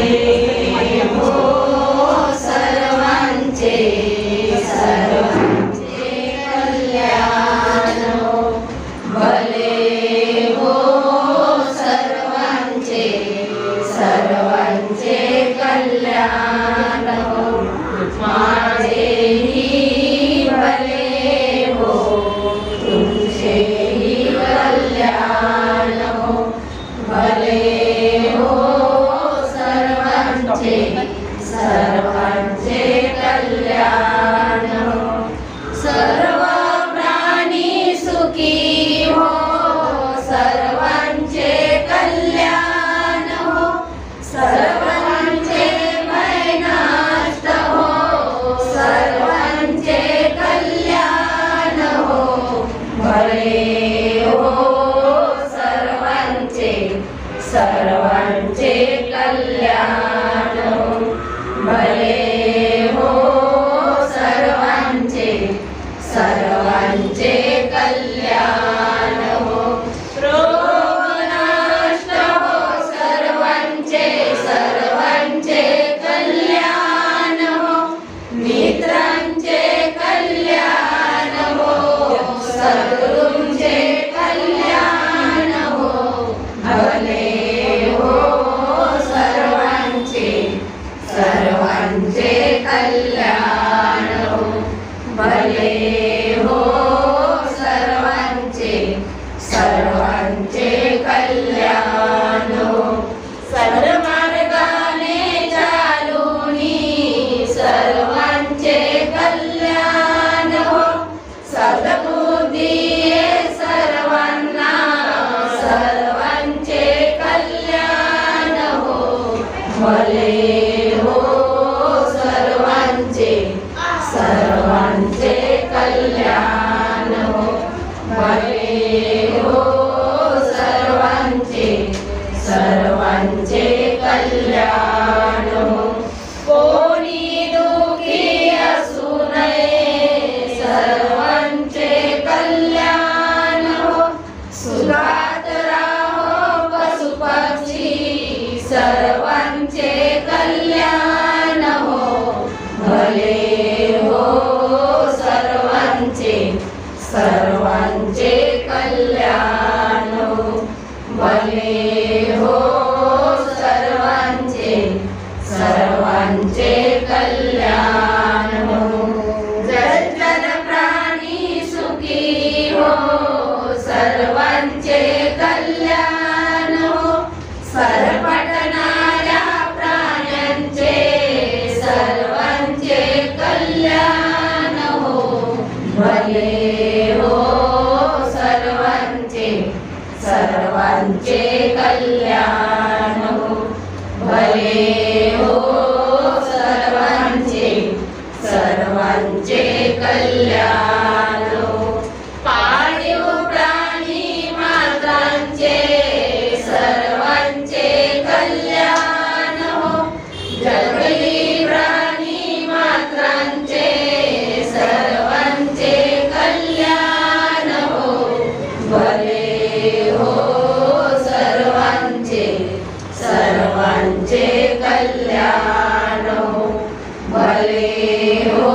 हो सर्वांचे सर्वांचे कल्याण हो, भले हो सर्वांचे सर्वांचे कल्याण हो, माझेही भले हो तुमचेही कल्याण हो, भले हो सर्वांचे सर्वांचे कल्याण हो, सर्व प्राणी सुखी हो सर्वांचे कल्याण हो, सर्वांचे भय नष्ट हो सर्वांचे कल्याण हो, भले हो सर्वांचे सर्वांचे कल्याण हो, भले हो सर्वांचे सर्वांचे कल्याण हो, रोग नष्ट हो सर्वांचे सर्वांचे कल्याण हो, मित्रांचे कल्याण हो सद्गुरूंचे कल्याण हो, भले हो सर्वांचे सर्वांचे कल्याण हो, भले हो सर्वांचे सर्वांचे कल्याण हो, सन्मार्गाने चालूनी सर्वांचे कल्याण हो, सद्बुद्धी सर्वांना सर्वांचे कल्याण हो, भले हो सर्वांचे सर्वांचे कल्याण हो, भले हो सर्वांचे सर्वांचे कल्याण हो, कोणी दुःखी असू नये सर्वांचे कल्याण हो, सुखात राहो पशुपक्षी सर्वांचे कल्याण हो, भले हो सर्वांचे सर्वांचे कल्याण हो, भले हो सर्वांचे सर्वांचे कल्याण हो, जलचर प्राणी सुखी हो सर्वांचे कल्याण हो, सरपटणाऱ्या प्राण्यांचे सर्वांचे कल्याण हो, भले हो सर्वांचे सर्वांचे कल्याण हो, भले हो सर्वांचे सर्वांचे कल्याण हो, पाळीव प्राणी मात्रांचे सर्वांचे कल्याण हो, जंगली प्राणी मात्रांचे सर्वांचे कल्याण हो, भले हो सर्वांचे सर्वांचे कल्याण हो, भले हो